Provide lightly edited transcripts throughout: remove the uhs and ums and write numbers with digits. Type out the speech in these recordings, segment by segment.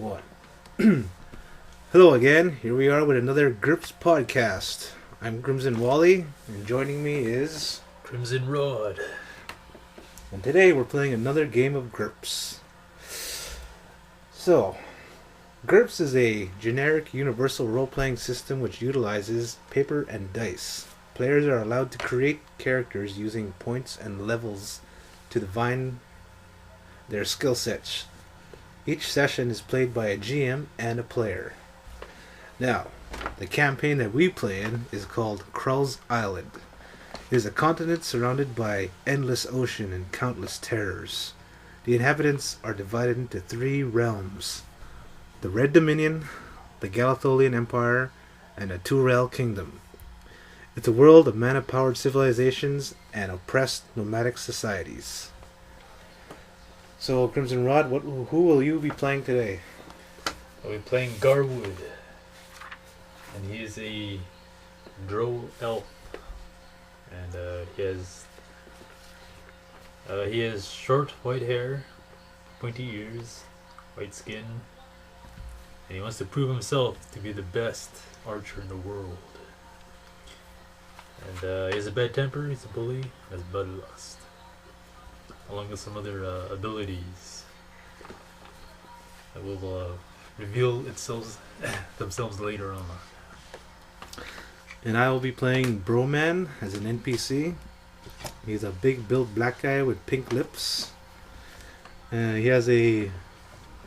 One. Hello again. Here we are with another GURPS podcast. I'm CrimsonWali, and joining me is Crimson Rod. And today we're playing another game of GURPS. So, GURPS is a generic universal role-playing system which utilizes paper and dice. Players are allowed to create characters using points and levels to divine their skill sets. Each session is played by a GM and a player. Now, the campaign that we play in is called Krull's Island. It is a continent surrounded by endless ocean and countless terrors. The inhabitants are divided into 3 realms: the Red Dominion, the Galatholian Empire, and the Turel Kingdom. It's a world of mana-powered civilizations and oppressed nomadic societies. So, Crimson Rod, who will you be playing today? I'll be playing Garwood. And he is a drow elf. And he has short white hair, pointy ears, white skin. And he wants to prove himself to be the best archer in the world. And he has a bad temper, he's a bully, has bloodlust, along with some other abilities that will reveal themselves later on. And I will be playing Broman as an NPC. He's a big built black guy with pink lips. He has a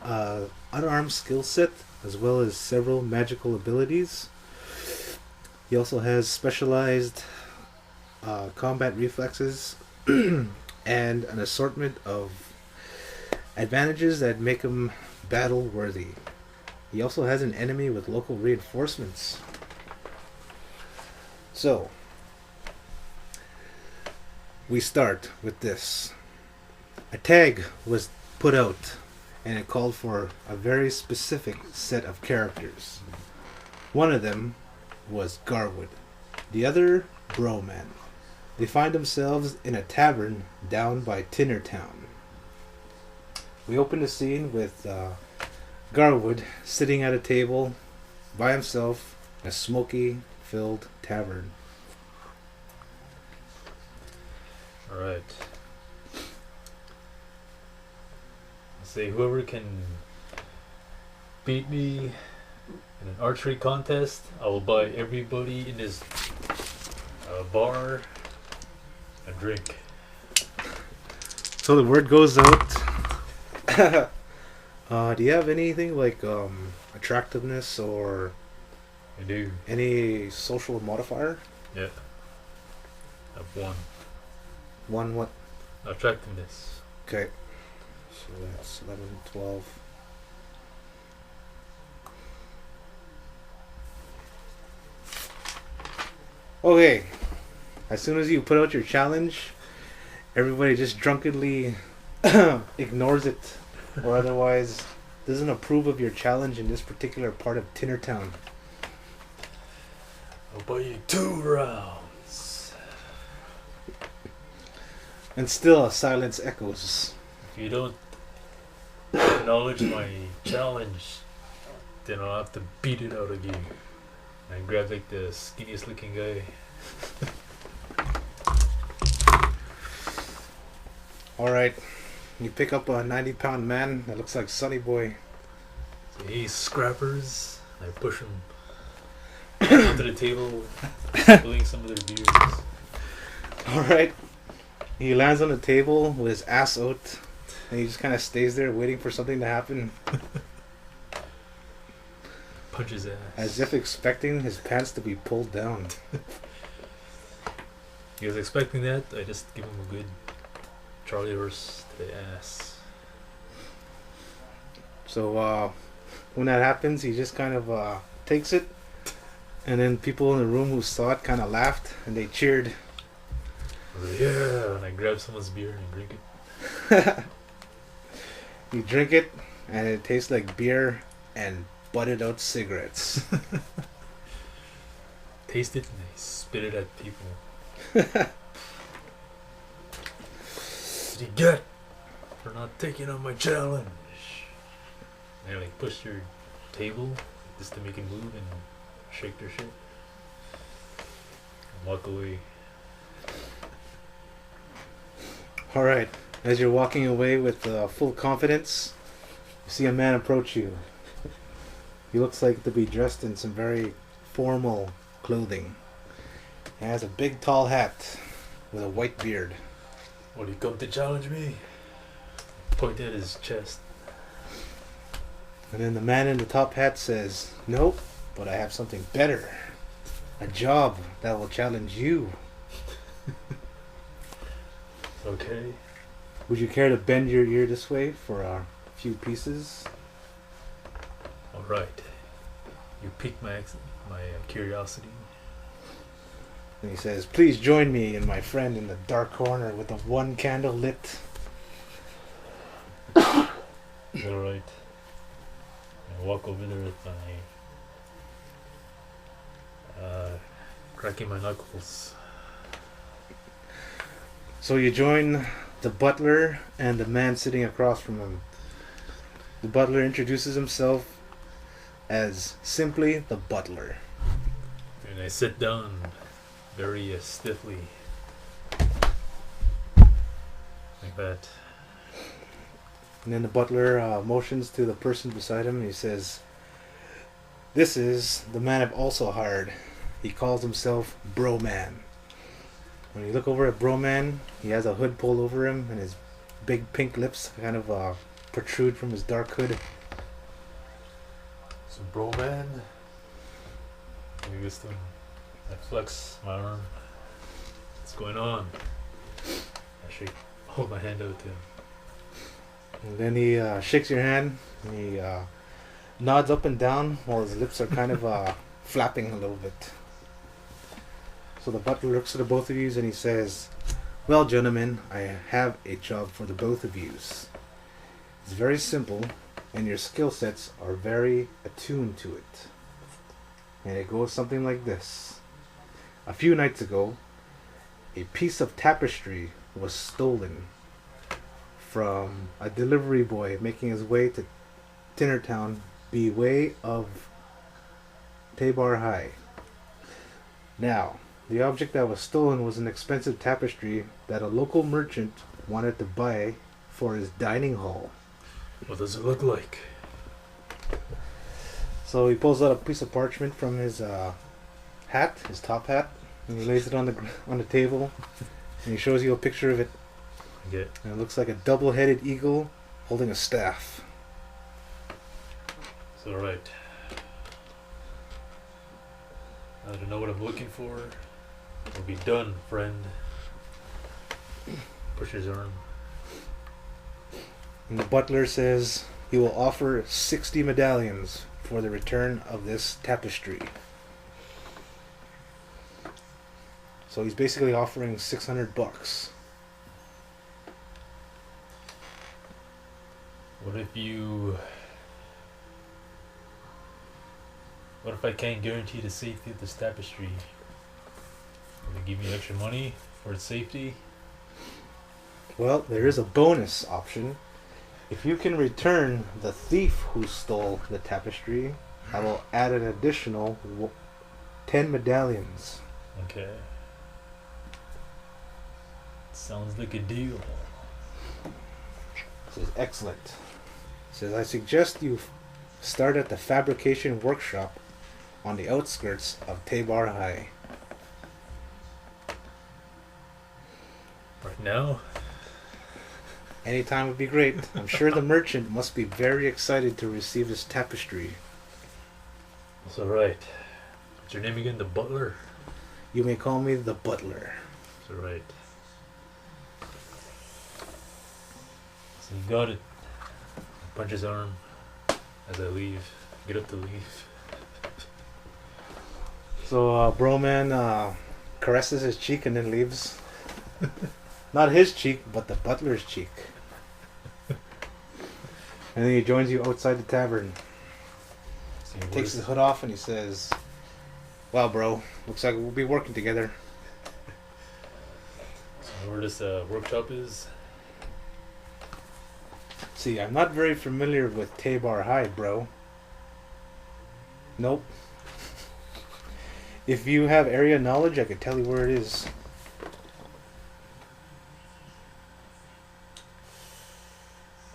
unarmed skill set as well as several magical abilities. He also has specialized combat reflexes and an assortment of advantages that make him battle worthy. He also has an enemy with local reinforcements. So, we start with this. A tag was put out and it called for a very specific set of characters. One of them was Garwood, the other Broman. They find themselves in a tavern down by Tinnertown. We open the scene with Garwood sitting at a table by himself in a smoky-filled tavern. Alright. Say whoever can beat me in an archery contest, I will buy everybody in this bar a drink. So the word goes out. Do you have anything like attractiveness or I do. any social modifier? Yeah. I have one. One what? Attractiveness. Okay. So that's 11, 12. Okay. As soon as you put out your challenge, everybody just drunkenly ignores it, or otherwise doesn't approve of your challenge in this particular part of Tinnertown. I'll buy you 2 rounds. And still a silence echoes. If you don't acknowledge my challenge, then I'll have to beat it out of you. I grab like the skinniest looking guy. Alright, you pick up a 90-pound man that looks like Sonny Boy. So he's scrappers. I push him onto the table, spilling some of their beers. Alright, he lands on the table with his ass out, and he just kind of stays there waiting for something to happen, Punch his ass. as if expecting his pants to be pulled down. He was expecting that. I just give him a good Charlie horse to the ass. So when that happens, he just kind of takes it, and then people in the room who saw it kind of laughed and they cheered. I was like, yeah, and I grab someone's beer and drink it. You drink it, and it tastes like beer and butted out cigarettes. Taste it and I spit it at people. What did you get for not taking on my challenge? And like push their table just to make it move and shake their shit. And walk away. Alright, as you're walking away with full confidence, you see a man approach you. He looks like to be dressed in some very formal clothing. He has a big tall hat with a white beard. What, do you come to challenge me? Point at his chest. And then the man in the top hat says, "Nope, but I have something better. A job that will challenge you. Okay. Would you care to bend your ear this way for a few pieces?" Alright. You piqued my curiosity. And he says, "Please join me and my friend in the dark corner with the one candle lit." Alright. I walk over there with my cracking my knuckles. So you join the butler and the man sitting across from him. The butler introduces himself as simply the butler. And I sit down very stiffly. Like that. And then the butler motions to the person beside him and he says, "This is the man I've also hired. He calls himself Broman." When you look over at Broman, he has a hood pulled over him and his big pink lips kind of protrude from his dark hood. So, Broman. I guess I flex my arm. What's going on? I hold my hand out to him. And then he shakes your hand and he nods up and down while his lips are kind of flapping a little bit. So the butler looks at the both of you and he says, "Well, gentlemen, I have a job for the both of you. It's very simple and your skill sets are very attuned to it. And it goes something like this. A few nights ago, a piece of tapestry was stolen from a delivery boy making his way to Tinnertown by way of Tabar High. Now, the object that was stolen was an expensive tapestry that a local merchant wanted to buy for his dining hall. What does it look like?" So he pulls out a piece of parchment from his hat, his top hat, and he lays it on the table, and he shows you a picture of it. Okay. And it looks like a double-headed eagle holding a staff. It's alright. Now that I know what I'm looking for, it'll be done, friend. Push his arm. And the butler says he will offer 60 medallions for the return of this tapestry. So he's basically offering $600. What if I can't guarantee the safety of this tapestry? Will they give me extra money for its safety? Well, there is a bonus option. If you can return the thief who stole the tapestry, I will add an additional 10 medallions. Okay. Sounds like a deal. Says, "Excellent." Says, "I suggest you start at the fabrication workshop on the outskirts of Tabar High." Right now? Anytime would be great. I'm sure the merchant must be very excited to receive this tapestry. That's alright. What's your name again? The butler? You may call me the butler. That's alright. So you got it. I punch his arm as I leave. Get up to leave. So Broman caresses his cheek and then leaves. Not his cheek, but the butler's cheek. And then he joins you outside the tavern. See, He takes his hood off and he says, "Well, bro, looks like we'll be working together." So where this workshop is? See, I'm not very familiar with Tabar High, bro. Nope. If you have area knowledge, I could tell you where it is.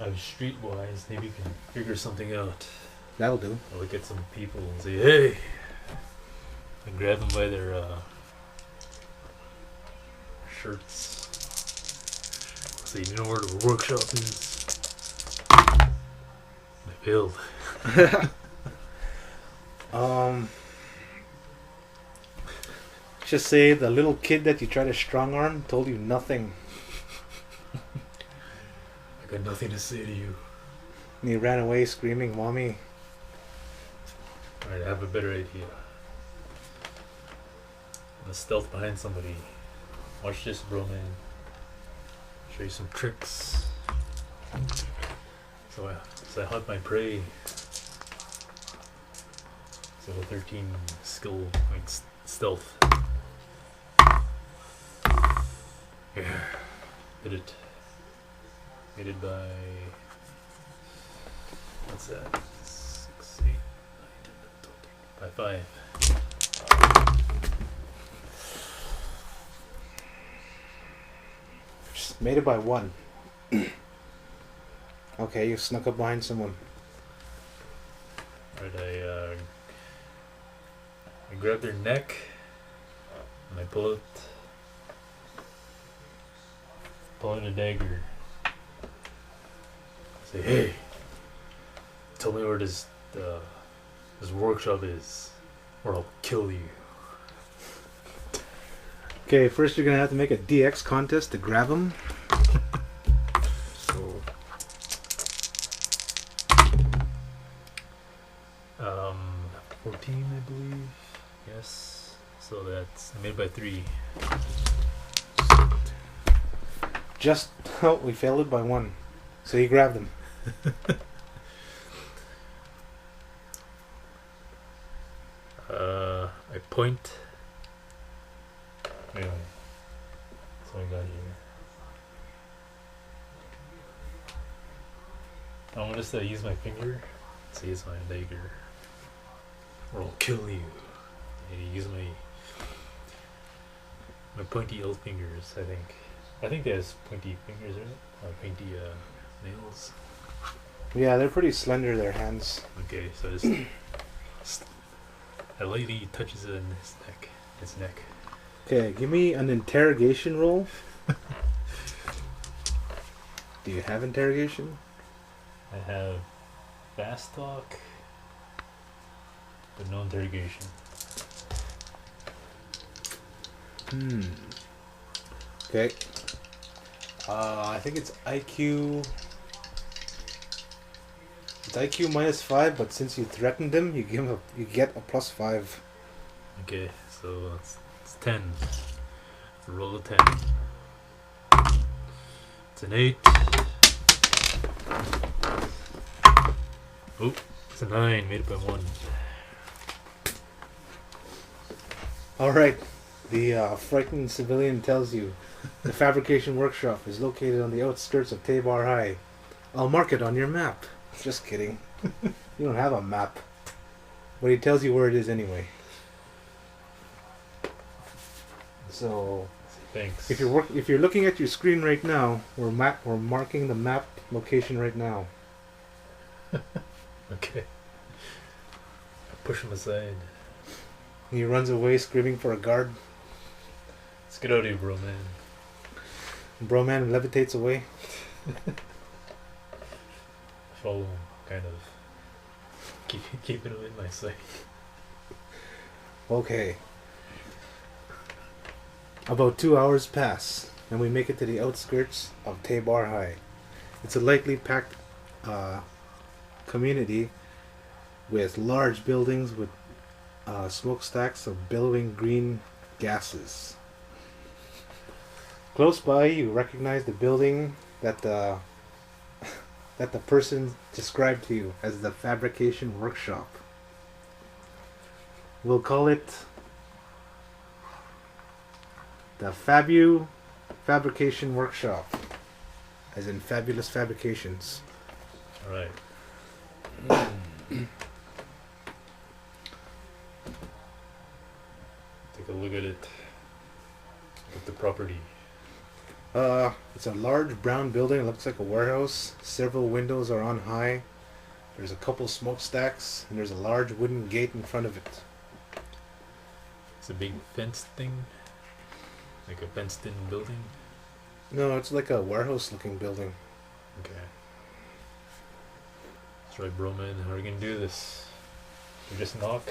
I'm streetwise. Maybe you can figure something out. That'll do. I'll look at some people and say, hey! And grab them by their shirts. Say, you know where the workshop is? I failed. Just say the little kid that you try to strong arm told you nothing. I got nothing to say to you. And he ran away screaming, "Mommy." Alright, I have a better idea. I'm gonna stealth behind somebody. Watch this, Broman. Show you some tricks. So I hunt my prey. So 13 skill, like stealth. Yeah, did it. Made it by, what's that? 6, 8, 9, 10, 12, by 5. Just made it by 1. Okay, you snuck up behind someone. Right, I grab their neck and I pull out a dagger. Say, hey, tell me where this workshop is, or I'll kill you. Okay, first you're gonna have to make a DX contest to grab him. So, 14, I believe. Yes. So that's I made by 3. just oh, we failed it by 1. So you grabbed him. I point. Anyway, that's what I got here. I want us to use my finger. So use my dagger, or I'll kill you. And use my pointy L fingers. I think they have pointy fingers, right? Pointy nails. Yeah, they're pretty slender, their hands. Okay, so I lightly touches it in his neck. Okay, give me an interrogation roll. Do you have interrogation? I have fast talk, but no interrogation. Okay. I think it's IQ. It's IQ -5, but since you threatened him, you get a +5. Okay, so it's 10. It's a roll of 10. It's an 8. Oop, it's a 9. Made it by 1. All right. The frightened civilian tells you the fabrication workshop is located on the outskirts of Tabar High. I'll mark it on your map. Just kidding. You don't have a map. But he tells you where it is anyway. So, thanks. if you're looking at your screen right now, we're marking the map location right now. Okay. I push him aside. He runs away screaming for a guard. Let's get out of here, Broman. Broman levitates away. Follow him, kind of. Keep it in my sight. Okay. About 2 hours pass, and we make it to the outskirts of Tabar High. It's a lightly packed community with large buildings with smokestacks of billowing green gases. Close by, you recognize the building that the person described to you as the fabrication workshop. We'll call it the Fabrication Workshop, as in fabulous fabrications. Alright. Take a look at it. Look at the property. It's a large brown building. It looks like a warehouse. Several windows are on high. There's a couple smokestacks, and there's a large wooden gate in front of it. It's a big fenced thing. Like a fenced in building. No, it's like a warehouse-looking building. Okay. That's right, Broman. How are we gonna do this? We just knock?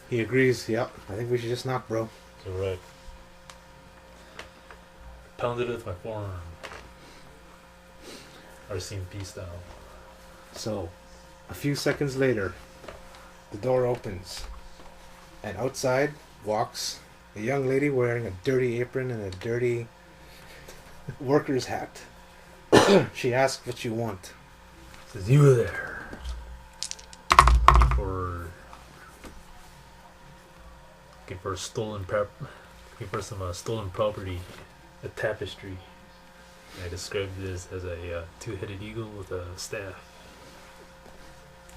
He agrees. Yep, I think we should just knock, bro. It's alright. Pounded it with my forearm. RCMP style. So, a few seconds later, the door opens, and outside walks a young lady wearing a dirty apron and a dirty worker's hat. She asks what you want. Says, you there. For looking for some stolen property, a tapestry. I described this as a two-headed eagle with a staff.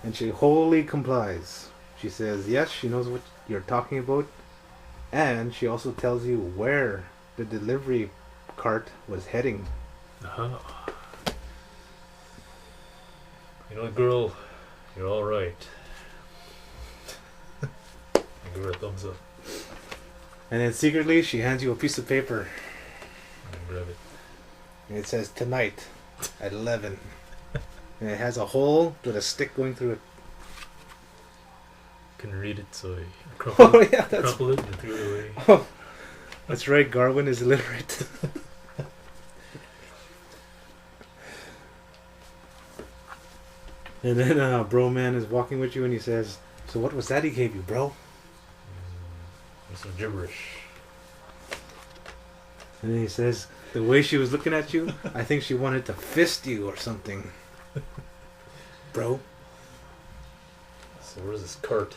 And she wholly complies. She says yes, she knows what you're talking about, and she also tells you where the delivery cart was heading. Uh-huh. You know, girl, you're all right. I give her a thumbs up. And then secretly, she hands you a piece of paper. I grab it. And it says tonight at 11. And it has a hole with a stick going through it. Couldn't read it, so I crumpled, Oh yeah, that's crumpled it and threw it away. oh, that's right. Garwood is illiterate. And then Broman is walking with you, and he says, "So what was that he gave you, bro?" There's some gibberish. And then he says, "The way she was looking at you, I think she wanted to fist you or something, bro." So where's this cart?